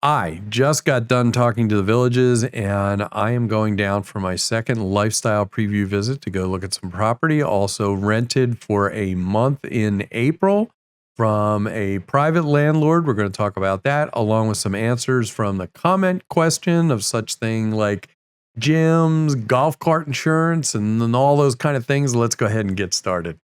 I just got done talking to the villages, and I am going down for my second lifestyle preview visit to go look at some property. Also rented for a month in April from a private landlord. We're going to talk about that, along with some answers from the comment question of such thing like gyms, golf cart insurance, and then all those kind of things. Let's go ahead and get started.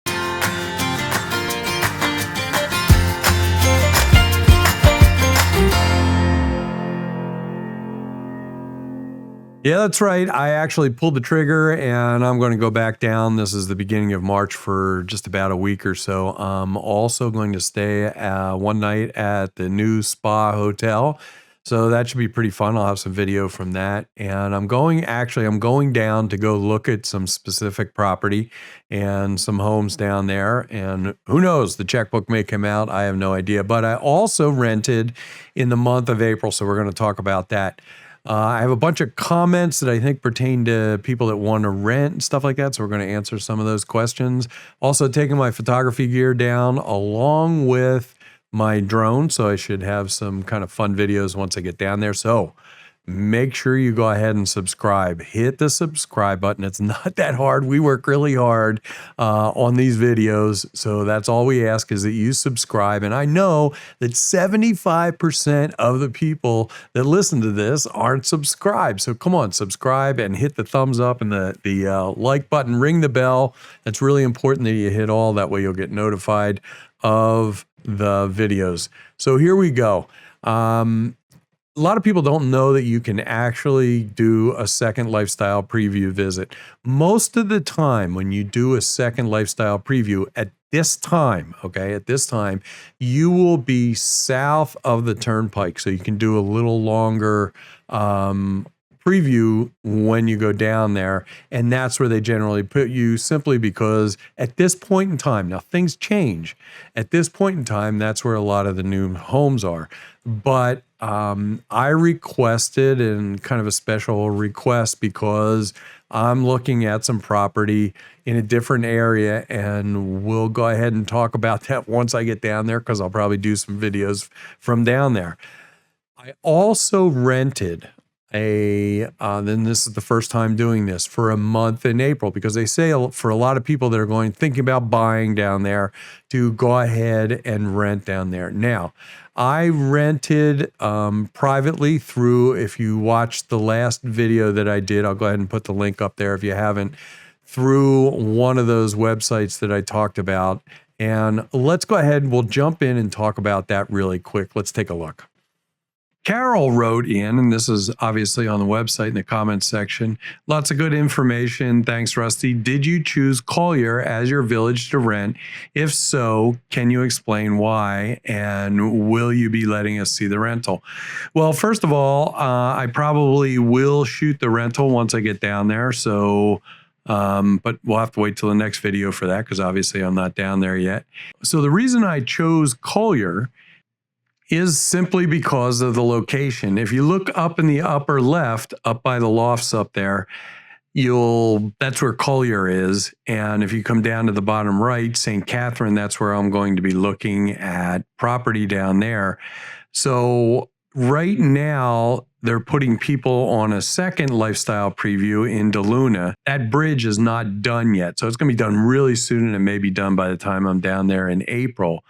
Yeah, that's right. I actually pulled the trigger and I'm going to go back down. This is the beginning of March for just about a week or so. I'm also going to stay one night at the new spa hotel. So that should be pretty fun. I'll have some video from that. And I'm going down to go look at some specific property and some homes down there. And who knows, the checkbook may come out. I have no idea. But I also rented in the month of April. So we're going to talk about that. I have a bunch of comments that I think pertain to people that want to rent and stuff like that. So we're going to answer some of those questions. Also taking my photography gear down along with my drone. So I should have some kind of fun videos once I get down there. So make sure you go ahead and subscribe. Hit the subscribe button. It's not that hard. We work really hard on these videos. So that's all we ask is that you subscribe. And I know that 75% of the people that listen to this aren't subscribed. So come on, subscribe and hit the thumbs up and the like button, ring the bell. It's really important that you hit all. That way you'll get notified of the videos. So here we go. A lot of people don't know that you can actually do a second lifestyle preview visit. Most of the time when you do a second lifestyle preview at this time, you will be south of the turnpike. So you can do a little longer preview when you go down there. And that's where they generally put you, simply because at this point in time, now things change. At this point in time, that's where a lot of the new homes are. But I requested, and kind of a special request, because I'm looking at some property in a different area, and we'll go ahead and talk about that once I get down there, because I'll probably do some videos from down there. I also rented then this is the first time doing this, for a month in April, because they say for a lot of people that are thinking about buying down there, to go ahead and rent down there. Now, I rented privately through, if you watched the last video that I did, I'll go ahead and put the link up there if you haven't, through one of those websites that I talked about. And let's go ahead and we'll jump in and talk about that really quick. Let's take a look. Carol wrote in, and this is obviously on the website in the comments section. Lots of good information. Thanks, Rusty. Did you choose Collier as your village to rent? If so, can you explain why? And will you be letting us see the rental? Well, first of all, I probably will shoot the rental once I get down there. So, but we'll have to wait till the next video for that, because obviously I'm not down there yet. So the reason I chose Collier is simply because of the location. If you look up in the upper left, up by the lofts up there, that's where Collier is. And if you come down to the bottom right, St. Catherine, that's where I'm going to be looking at property down there. So right now, they're putting people on a second lifestyle preview in DeLuna. That bridge is not done yet. So it's going to be done really soon, and it may be done by the time I'm down there in April.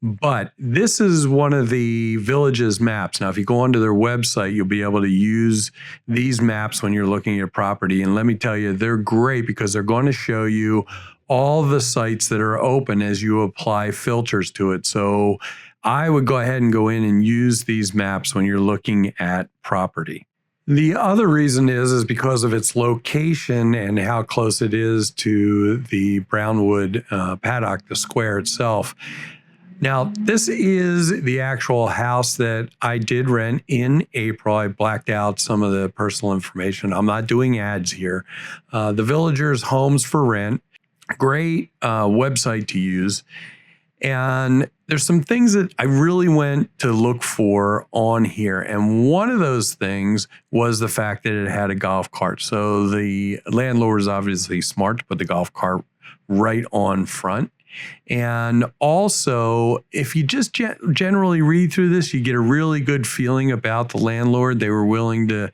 But this is one of the village's maps. Now, if you go onto their website, you'll be able to use these maps when you're looking at property. And let me tell you, they're great, because they're going to show you all the sites that are open as you apply filters to it. So I would go ahead and go in and use these maps when you're looking at property. The other reason is because of its location and how close it is to the Brownwood paddock, the square itself. Now, this is the actual house that I did rent in April. I blacked out some of the personal information. I'm not doing ads here. The Villagers Homes for Rent, great website to use. And there's some things that I really went to look for on here. And one of those things was the fact that it had a golf cart. So the landlord is obviously smart to put the golf cart right on front. And also, if you just generally read through this, you get a really good feeling about the landlord. They were willing to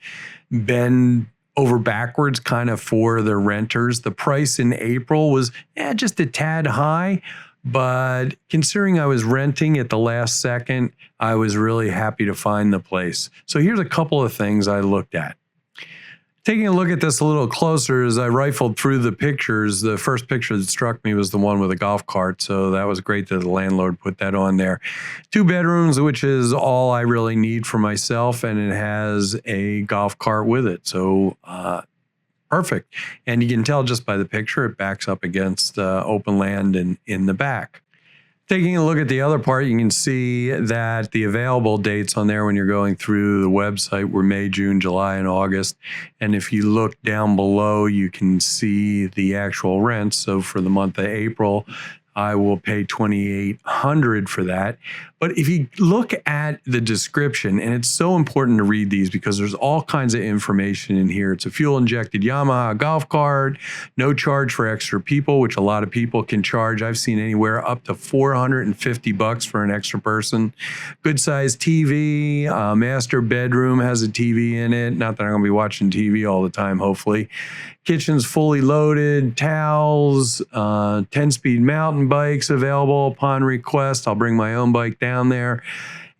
bend over backwards kind of for their renters. The price in April was just a tad high, but considering I was renting at the last second, I was really happy to find the place. So here's a couple of things I looked at. Taking a look at this a little closer, as I rifled through the pictures, the first picture that struck me was the one with a golf cart. So that was great that the landlord put that on there. 2 bedrooms, which is all I really need for myself, and it has a golf cart with it. So perfect. And you can tell just by the picture, it backs up against open land in the back. Taking a look at the other part, you can see that the available dates on there when you're going through the website were May, June, July, and August. And if you look down below, you can see the actual rents. So for the month of April, I will pay $2,800 for that. But if you look at the description, and it's so important to read these because there's all kinds of information in here. It's a fuel-injected Yamaha golf cart, no charge for extra people, which a lot of people can charge. I've seen anywhere up to $450 for an extra person. Good-sized TV, master bedroom has a TV in it. Not that I'm going to be watching TV all the time, hopefully. Kitchen's fully loaded, towels, 10-speed mountain bikes available upon request. I'll bring my own bike down there.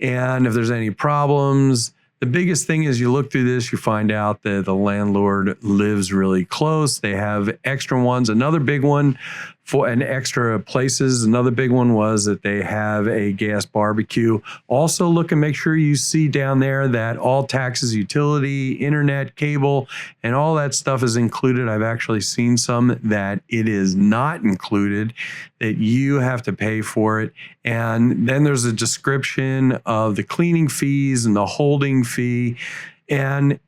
And if there's any problems, the biggest thing is you look through this, you find out that the landlord lives really close. They have extra ones. Another big one for an extra places. Another big one was that they have a gas barbecue. Also look and make sure you see down there that all taxes, utility, internet, cable, and all that stuff is included. I've actually seen some that it is not included, that you have to pay for it. And then there's a description of the cleaning fees and the holding fee. And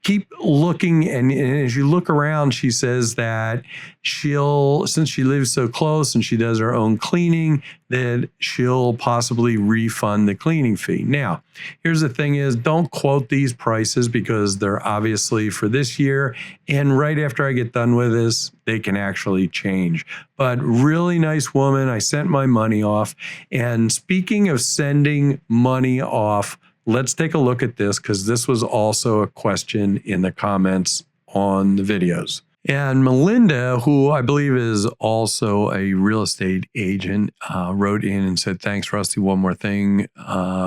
keep looking, and as you look around, she says that since she lives so close and she does her own cleaning, that she'll possibly refund the cleaning fee. Now, here's the thing is, don't quote these prices because they're obviously for this year, and right after I get done with this, they can actually change. But really nice woman, I sent my money off. And speaking of sending money off, let's take a look at this because this was also a question in the comments on the videos. And Melinda, who I believe is also a real estate agent, wrote in and said, thanks, Rusty. One more thing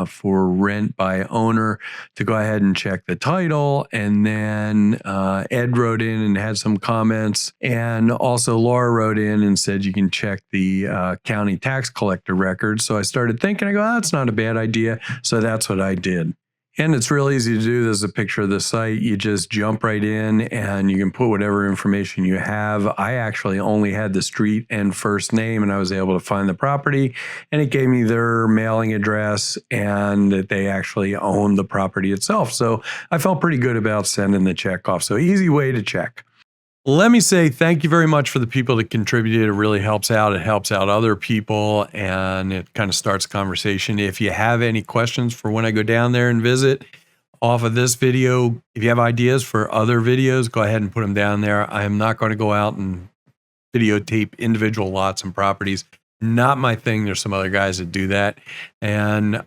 for rent by owner to go ahead and check the title. And then Ed wrote in and had some comments. And also Laura wrote in and said you can check the county tax collector records. So I started thinking, I go, that's not a bad idea. So that's what I did. And it's real easy to do. There's a picture of the site. You just jump right in and you can put whatever information you have. I actually only had the street and first name, and I was able to find the property, and it gave me their mailing address and that they actually own the property itself. So I felt pretty good about sending the check off. So easy way to check. Let me say thank you very much for the people that contributed. It really helps out. It helps out other people, and it kind of starts a conversation. If you have any questions for when I go down there and visit off of this video, if you have ideas for other videos, go ahead and put them down there. I am not going to go out and videotape individual lots and properties. Not my thing. There's some other guys that do that. And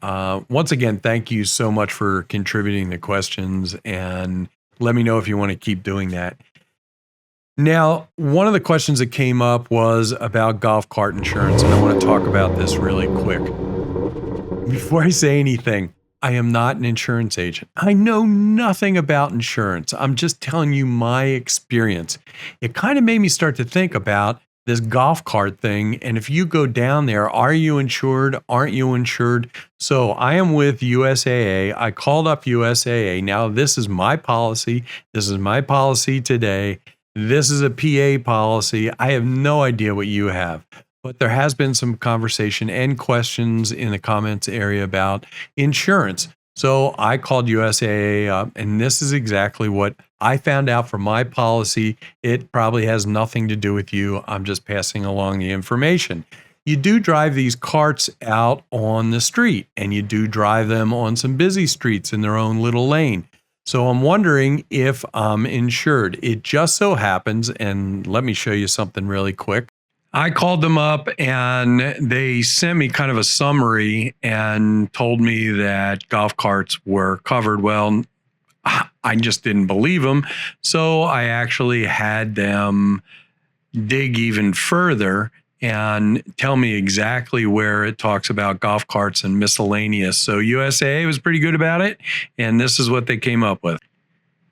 once again, thank you so much for contributing the questions, and let me know if you want to keep doing that. Now, one of the questions that came up was about golf cart insurance, and I want to talk about this really quick. Before I say anything, I am not an insurance agent. I know nothing about insurance. I'm just telling you my experience. It kind of made me start to think about this golf cart thing, and if you go down there, are you insured? Aren't you insured? So I am with USAA. I called up USAA. Now, this is my policy. This is my policy today. This is a PA policy. I have no idea what you have, but there has been some conversation and questions in the comments area about insurance. So I called USAA up, and this is exactly what I found out from my policy. It probably has nothing to do with you. I'm just passing along the information. You do drive these carts out on the street, and you do drive them on some busy streets in their own little lane. So I'm wondering if I'm insured. It just so happens, and let me show you something really quick. I called them up and they sent me kind of a summary and told me that golf carts were covered. Well, I just didn't believe them. So I actually had them dig even further and tell me exactly where it talks about golf carts and miscellaneous. So USAA was pretty good about it. And this is what they came up with.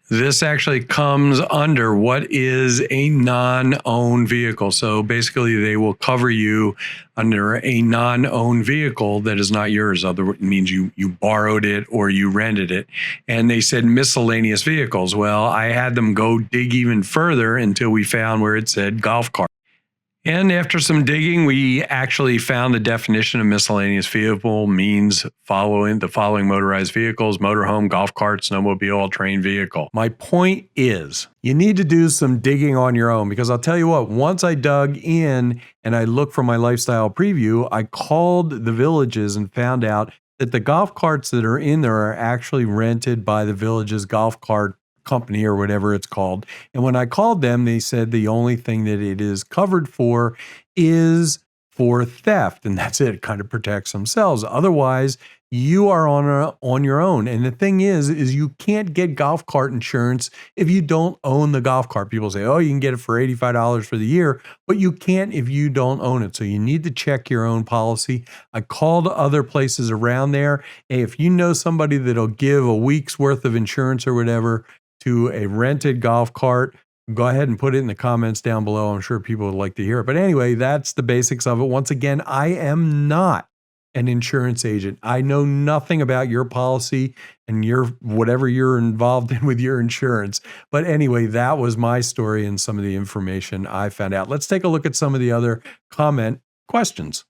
This actually comes under what is a non-owned vehicle. So basically, they will cover you under a non-owned vehicle that is not yours. Other means you borrowed it or you rented it. And they said miscellaneous vehicles. Well, I had them go dig even further until we found where it said golf cart. And after some digging, we actually found the definition of miscellaneous vehicle means the following motorized vehicles: motorhome, golf cart, snowmobile, all-terrain vehicle. My point is, you need to do some digging on your own, because I'll tell you what, once I dug in and I looked for my lifestyle preview, I called the villages and found out that the golf carts that are in there are actually rented by the village's golf cart company or whatever it's called. And when I called them, they said the only thing that it is covered for is for theft, and that's it. It kind of protects themselves. Otherwise, you are on your own. And the thing is you can't get golf cart insurance if you don't own the golf cart. People say, oh, you can get it for $85 for the year, but you can't if you don't own it. So you need to check your own policy. I called other places around there. Hey, if you know somebody that'll give a week's worth of insurance or whatever to a rented golf cart, go ahead and put it in the comments down below. I'm sure people would like to hear it. But anyway, that's the basics of it. Once again, I am not an insurance agent. I know nothing about your policy and your whatever you're involved in with your insurance. But anyway, that was my story and some of the information I found out. Let's take a look at some of the other comment questions.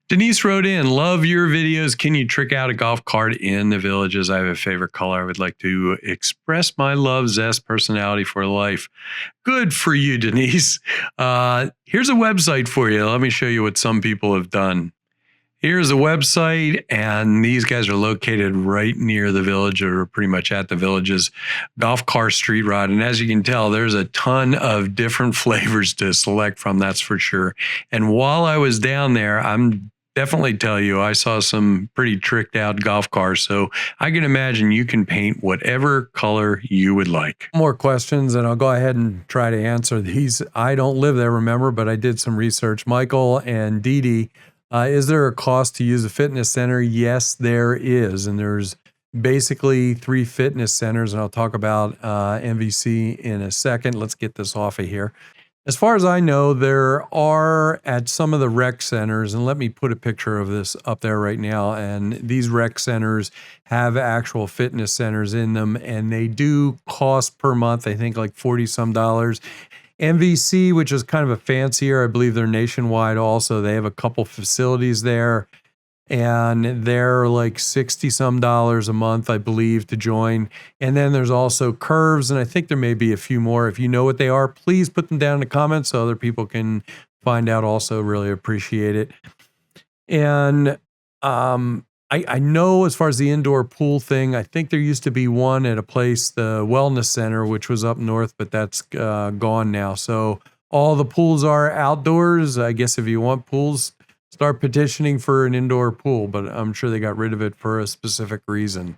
Denise wrote in, love your videos. Can you trick out a golf cart in the villages? I have a favorite color. I would like to express my love, zest, personality for life. Good for you, Denise. Here's a website for you. Let me show you what some people have done. Here's a website, and these guys are located right near the village, or pretty much at the village's golf cart street rod. And as you can tell, there's a ton of different flavors to select from, that's for sure. And while I was down there, I'm definitely tell you, I saw some pretty tricked out golf cars. So I can imagine you can paint whatever color you would like. More questions, and I'll go ahead and try to answer these. I don't live there, remember, but I did some research. Michael and Dee Dee, is there a cost to use a fitness center? Yes, there is. And there's basically 3 fitness centers, and I'll talk about MVC in a second. Let's get this off of here. As far as I know, there are at some of the rec centers, and let me put a picture of this up there right now, and these rec centers have actual fitness centers in them, and they do cost per month, I think like $40-some. MVC, which is kind of a fancier, I believe they're nationwide also. They have a couple facilities there, and they're like $60-some a month, I believe, to join. And then there's also Curves, and I think there may be a few more. If you know what they are, please put them down in the comments so other people can find out also. Really appreciate it. And I know as far as the indoor pool thing, I think there used to be one at a place, the Wellness Center, which was up north, but that's gone now. So all the pools are outdoors. I guess if you want pools, start petitioning for an indoor pool, but I'm sure they got rid of it for a specific reason.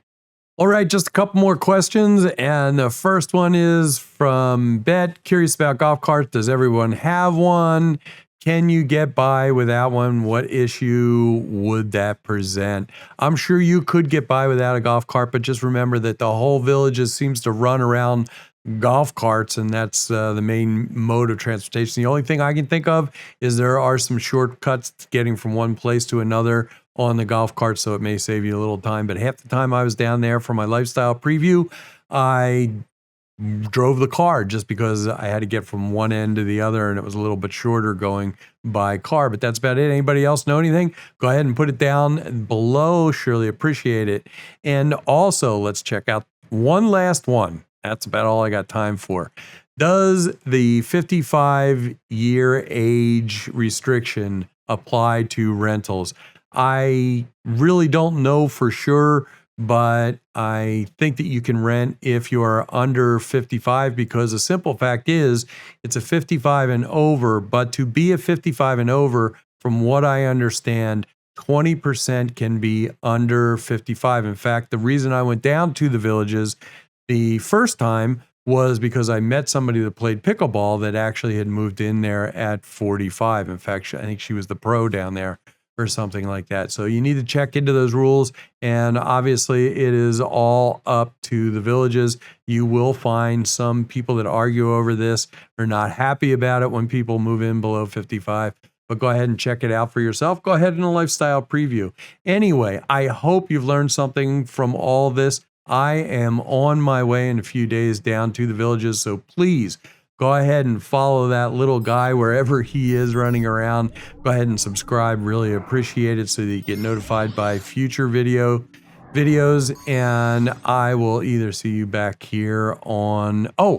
All right, just a couple more questions. And the first one is from Bet, curious about golf carts. Does everyone have one? Can you get by without one? What issue would that present? I'm sure you could get by without a golf cart, but just remember that the whole village seems to run around golf carts, and that's the main mode of transportation. The only thing I can think of is there are some shortcuts getting from one place to another on the golf cart, so it may save you a little time. But half the time I was down there for my lifestyle preview, I drove the car just because I had to get from one end to the other, and it was a little bit shorter going by car. But that's about it. Anybody else know anything? Go ahead and put it down below. Surely appreciate it. And also, let's check out one last one. That's about all I got time for. Does the 55-year age restriction apply to rentals? I really don't know for sure, but I think that you can rent if you are under 55, because the simple fact is it's a 55 and over. But to be a 55 and over, from what I understand, 20% can be under 55. In fact, the reason I went down to the Villages the first time was because I met somebody that played pickleball that actually had moved in there at 45. In fact, I think she was the pro down there or something like that. So you need to check into those rules. And obviously, it is all up to the Villages. You will find some people that argue over this, are not happy about it when people move in below 55. But go ahead and check it out for yourself. Go ahead in a lifestyle preview. Anyway, I hope you've learned something from all this. I am on my way in a few days down to the Villages, so please go ahead and follow that little guy wherever he is running around. Go ahead and subscribe. Really appreciate it, so that you get notified by future videos. And I will either see you back here on, I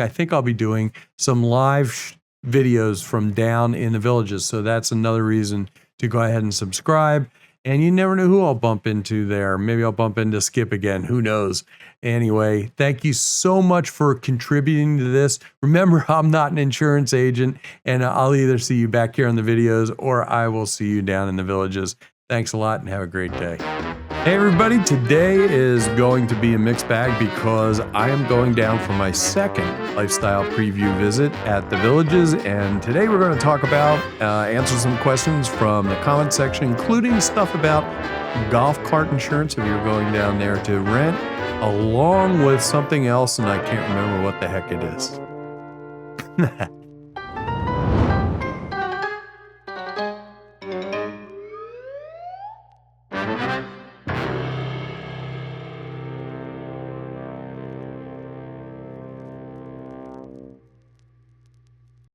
think I'll be doing some live videos from down in the Villages. So that's another reason to go ahead and subscribe. And you never know who I'll bump into there. Maybe I'll bump into Skip again. Who knows? Anyway, thank you so much for contributing to this. Remember, I'm not an insurance agent, and I'll either see you back here on the videos or I will see you down in the Villages. Thanks a lot and have a great day. Hey everybody, today is going to be a mixed bag because I am going down for my second lifestyle preview visit at the Villages, and today we're going to talk about, answer some questions from the comment section, including stuff about golf cart insurance if you're going down there to rent, along with something else, and I can't remember what the heck it is.